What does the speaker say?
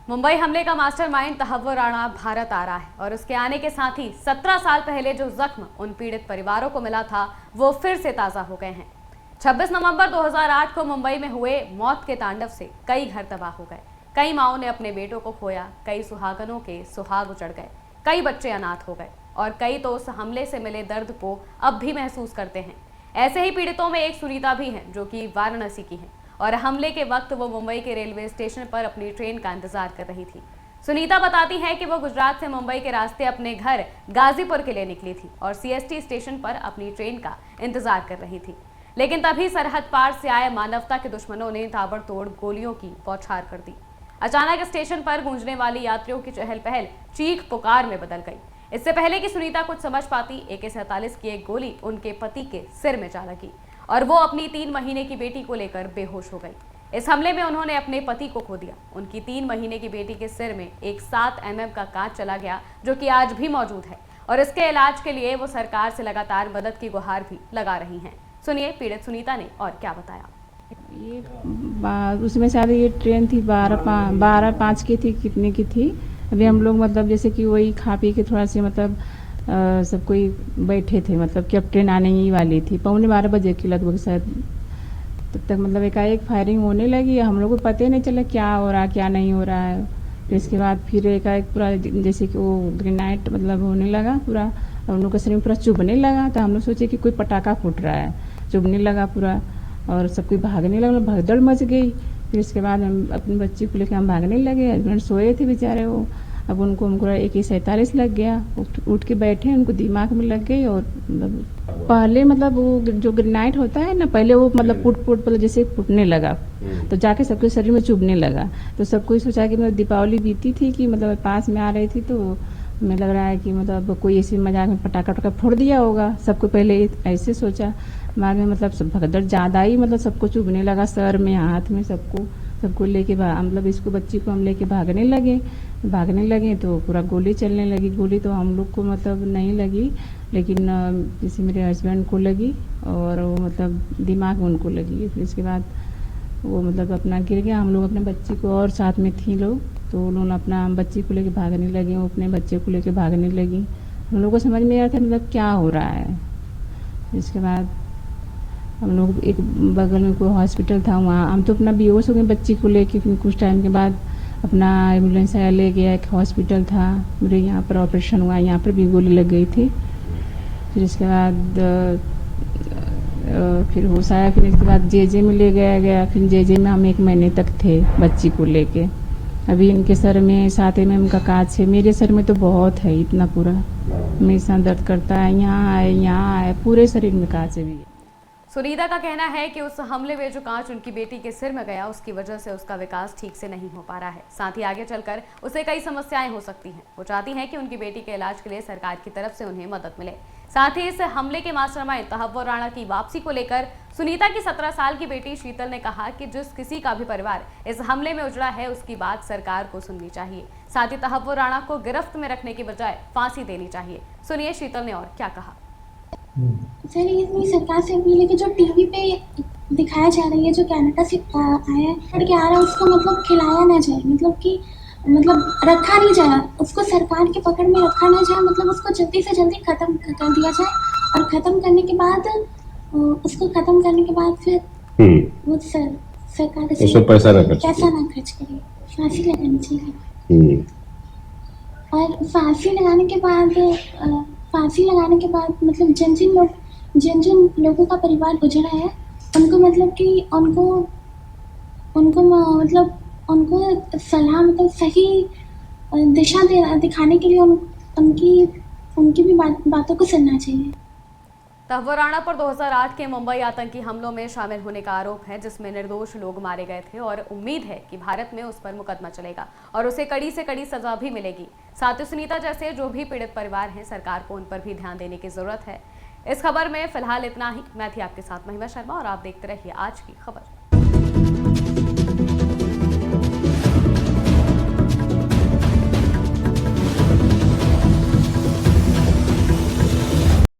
मुंबई हमले का मास्टरमाइंड तहव्वुर राणा भारत आ रहा है और उसके आने के साथ ही 17 साल पहले जो जख्म उन पीड़ित परिवारों को मिला था वो फिर से ताज़ा हो गए हैं। 26 नवंबर 2008 को मुंबई में हुए मौत के तांडव से कई घर तबाह हो गए। कई माओं ने अपने बेटों को खोया, कई सुहागनों के सुहाग उजड़ गए, कई बच्चे अनाथ हो गए और कई तो उस हमले से मिले दर्द को अब भी महसूस करते हैं। ऐसे ही पीड़ितों में एक सुनीता भी हैं जो कि वाराणसी की हैं और हमले के वक्त वो मुंबई के रेलवे स्टेशन पर अपनी ट्रेन का इंतजार कर रही थी। सुनीता बताती है कि वो गुजरात से मुंबई के रास्ते अपने घर गाजीपुर के लिए निकली थी और सीएसटी स्टेशन पर अपनी ट्रेन का इंतजार कर रही थी, लेकिन तभी सरहद पार से आए मानवता के दुश्मनों ने ताबड़तोड़ गोलियों की बौछार कर दी। अचानक स्टेशन पर गूंजने वाली यात्रियों की चहल पहल चीख पुकार में बदल गई। इससे पहले कि सुनीता कुछ समझ पाती, AK-47 की एक गोली उनके पति के सिर में जा लगी और वो अपनी 3 महीने की बेटी को लेकर बेहोश हो गई। इस हमले में उन्होंने अपने पति को खो दिया। उनकी 3 महीने की बेटी के सिर में एक 7 mm का कांच चला गया जो कि आज भी मौजूद है और इसके इलाज के लिए वो सरकार से लगातार मदद की गुहार भी लगा रही हैं। सुनिए पीड़ित सुनीता ने और क्या बताया। ये उसमें शायद ये ट्रेन थी 12:05 की थी, कितने की थी। अभी हम लोग मतलब जैसे कि वही खा पी के थोड़ा सा मतलब सब कोई बैठे थे, मतलब कि अब ट्रेन आने ही वाली थी 11:15 बजे की लगभग शायद। तब तक मतलब एकाएक फायरिंग होने लगी। हम लोग को पता ही नहीं चला क्या हो रहा क्या नहीं हो रहा है। फिर इसके बाद फिर एकाएक पूरा जैसे कि वो ग्रेनाइट मतलब होने लगा पूरा, हम लोग का शरीर पूरा चुभने लगा। तो हम लोग सोचे कि कोई पटाखा फूट रहा है, चुभने लगा पूरा और सब कोई भागने लगा, भगदड़ मच गई। फिर इसके बाद हम अपनी बच्ची को लेकर हम भागने लगे। हस्बैंड सोए थे बेचारे वो, अब उनको AK-47 लग गया। उठ के बैठे, उनको दिमाग में लग गई और मतलब पहले मतलब वो जो ग्रेनाइट होता है ना, पहले वो मतलब पुट मतलब जैसे फूटने लगा तो जाके सबके शरीर में चुभने लगा। तो सब कोई सोचा कि मतलब दीपावली बीती थी कि मतलब पास में आ रही थी, तो हमें लग रहा है कि मतलब कोई ऐसे मजाक में पटाखा फोड़ दिया होगा। सबको पहले ऐसे सोचा, बाद में मतलब सब भगदड़ ज़्यादा ही मतलब सबको चुभने लगा, सर में हाथ में सबको लेके मतलब इसको बच्ची को हम लेके भागने लगे तो पूरा गोली चलने लगी। गोली तो हम लोग को मतलब नहीं लगी, लेकिन जैसे मेरे हस्बैंड को लगी और वो मतलब दिमाग में उनको लगी। फिर इसके बाद वो मतलब अपना गिर गया। हम लोग अपने बच्ची को और साथ में थी लोग, तो उन्होंने अपना बच्ची को लेके भागने लगे, वो अपने बच्चे को लेके भागने लगी। हम लोग को समझ में आया था मतलब क्या हो रहा है। इसके बाद हम लोग एक बगल में कोई हॉस्पिटल था, वहाँ हम तो अपना बेहोश हो गए बच्ची को लेके। फिर कुछ टाइम के बाद अपना एम्बुलेंस आया, ले गया। एक हॉस्पिटल था, मेरे यहाँ पर ऑपरेशन हुआ, यहाँ पर भी गोली लग गई थी। फिर इसके बाद फिर होश आया। फिर इसके बाद JJ में ले गया। फिर JJ में हम 1 महीने तक थे बच्ची को लेके। अभी इनके सर में 7 mm का कांच है, मेरे सर में तो बहुत है, इतना पूरा हमेशा दर्द करता है। यहाँ है पूरे शरीर में कांच है। सुनीता का कहना है कि उस हमले में जो कांच उनकी बेटी के सिर में गया, उसकी वजह से उसका विकास ठीक से नहीं हो पा रहा है। साथ ही आगे चलकर उसे कई समस्याएं हो सकती हैं। वो चाहती हैं कि उनकी बेटी के इलाज के लिए सरकार की तरफ से उन्हें मदद मिले। साथ ही इस हमले के मास्टरमाइंड तहव्वुर राणा की वापसी को लेकर सुनीता की 17 साल की बेटी शीतल ने कहा कि जिस किसी का भी परिवार इस हमले में उजड़ा है, उसकी बात सरकार को सुननी चाहिए। साथ ही तहव्वुर राणा को गिरफ्त में रखने की बजाय फांसी देनी चाहिए। सुनिए शीतल ने और क्या कहा। सर, ये इतनी सरकार से अपील है कि जो टीवी पे दिखाया जा रही है, जो कनाडा से आया पढ़ के आ रहा है, उसको मतलब खिलाया ना जाए, मतलब कि मतलब रखा नहीं जाए, उसको सरकार के पकड़ में रखा ना जाए, मतलब उसको जल्दी से जल्दी ख़त्म कर दिया जाए। और ख़त्म करने के बाद फिर वो सरकार पैसा ना खर्च करे, फांसी लगानी चाहिए। और फांसी लगाने के बाद मतलब जिन लोगों का परिवार गुजरा है, उनको मतलब कि उनको सलाह मतलब सही दिशा दिखाने के लिए उनकी भी बातों को सुनना चाहिए। तहव्वुर राणा पर 2008 के मुंबई आतंकी हमलों में शामिल होने का आरोप है, जिसमें निर्दोष लोग मारे गए थे और उम्मीद है कि भारत में उस पर मुकदमा चलेगा और उसे कड़ी से कड़ी सजा भी मिलेगी। साथ ही सुनीता जैसे जो भी पीड़ित परिवार हैं, सरकार को उन पर भी ध्यान देने की जरूरत है। इस खबर में फिलहाल इतना ही। मैं थी आपके साथ महिमा शर्मा और आप देखते रहिए आज की खबर।